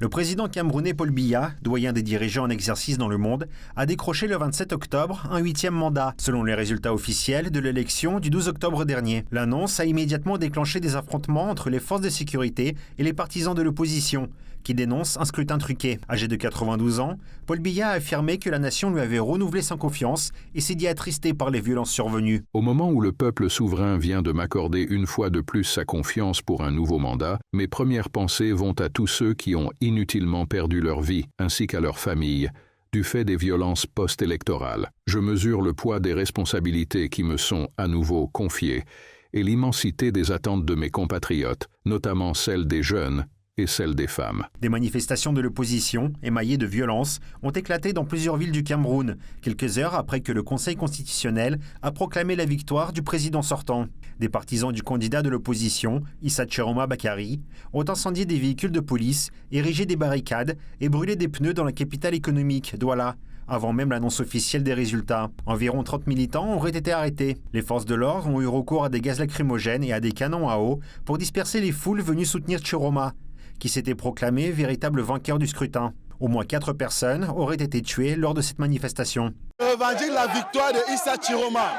Le président camerounais Paul Biya, doyen des dirigeants en exercice dans le monde, a décroché le 27 octobre un 8e mandat, selon les résultats officiels de l'élection du 12 octobre dernier. L'annonce a immédiatement déclenché des affrontements entre les forces de sécurité et les partisans de l'opposition, qui dénoncent un scrutin truqué. Âgé de 92 ans, Paul Biya a affirmé que la nation lui avait renouvelé sa confiance et s'est dit attristé par les violences survenues. Au moment où le peuple souverain vient de m'accorder une fois de plus sa confiance pour un nouveau mandat, mes premières pensées vont à tous ceux qui ont inutilement perdu leur vie, ainsi qu'à leurs familles, du fait des violences post-électorales. Je mesure le poids des responsabilités qui me sont à nouveau confiées et l'immensité des attentes de mes compatriotes, notamment celles des jeunes et celles des femmes. Des manifestations de l'opposition, émaillées de violence, ont éclaté dans plusieurs villes du Cameroun, quelques heures après que le Conseil constitutionnel a proclamé la victoire du président sortant. Des partisans du candidat de l'opposition, Issa Chiroma Bakary, ont incendié des véhicules de police, érigé des barricades et brûlé des pneus dans la capitale économique, Douala, avant même l'annonce officielle des résultats. Environ 30 militants auraient été arrêtés. Les forces de l'ordre ont eu recours à des gaz lacrymogènes et à des canons à eau pour disperser les foules venues soutenir Chiroma, qui s'était proclamé véritable vainqueur du scrutin. Au moins 4 personnes auraient été tuées lors de cette manifestation. Je revendique la victoire de Issa Chiroma.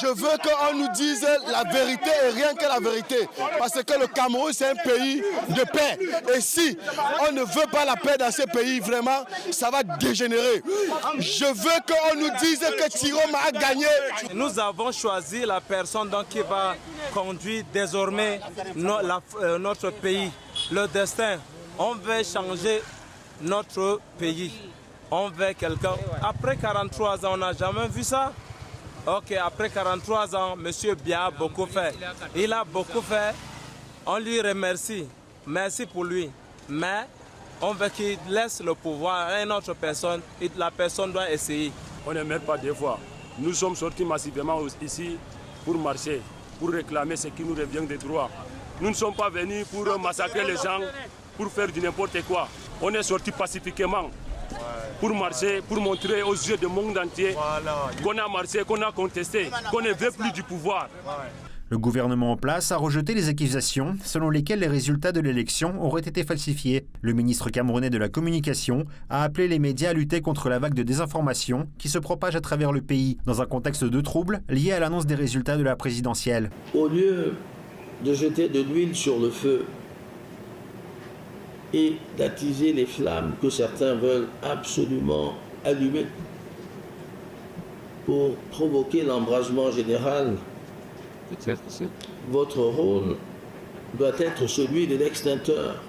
Je veux qu'on nous dise la vérité et rien que la vérité. Parce que le Cameroun, c'est un pays de paix. Et si on ne veut pas la paix dans ce pays, vraiment, ça va dégénérer. Je veux qu'on nous dise que Chiroma a gagné. Nous avons choisi la personne donc, qui va conduire désormais notre pays. Le destin, on veut changer notre pays. On veut quelqu'un. Après 43 ans, on n'a jamais vu ça. Ok, après 43 ans, M. Biya a beaucoup fait. Il a beaucoup fait. On lui remercie. Merci pour lui. Mais on veut qu'il laisse le pouvoir à une autre personne et la personne doit essayer. On ne meurt pas deux fois. Nous sommes sortis massivement ici pour marcher, pour réclamer ce qui nous revient des droits. Nous ne sommes pas venus pour massacrer les gens, pour faire du n'importe quoi. On est sortis pacifiquement pour marcher, pour montrer aux yeux du monde entier qu'on a marché, qu'on a contesté, qu'on ne veut plus du pouvoir. Le gouvernement en place a rejeté les accusations selon lesquelles les résultats de l'élection auraient été falsifiés. Le ministre camerounais de la Communication a appelé les médias à lutter contre la vague de désinformation qui se propage à travers le pays, dans un contexte de troubles liés à l'annonce des résultats de la présidentielle. Au lieu de jeter de l'huile sur le feu et d'attiser les flammes que certains veulent absolument allumer pour provoquer l'embrasement général, votre rôle doit être celui de l'extincteur,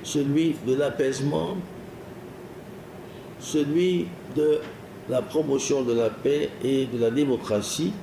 celui de l'apaisement, celui de la promotion de la paix et de la démocratie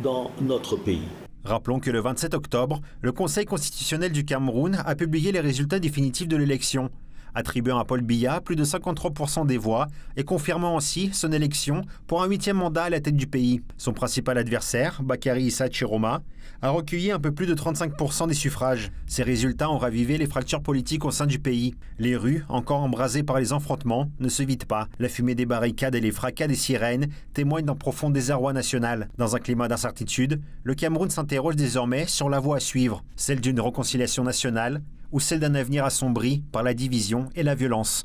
dans notre pays. Rappelons que le 27 octobre, le Conseil constitutionnel du Cameroun a publié les résultats définitifs de l'élection, attribuant à Paul Biya plus de 53% des voix et confirmant ainsi son élection pour un 8e mandat à la tête du pays. Son principal adversaire, Bakary Issa Chiroma, a recueilli un peu plus de 35% des suffrages. Ces résultats ont ravivé les fractures politiques au sein du pays. Les rues, encore embrasées par les affrontements, ne se vident pas. La fumée des barricades et les fracas des sirènes témoignent d'un profond désarroi national. Dans un climat d'incertitude, le Cameroun s'interroge désormais sur la voie à suivre, celle d'une réconciliation nationale ou celle d'un avenir assombri par la division et la violence.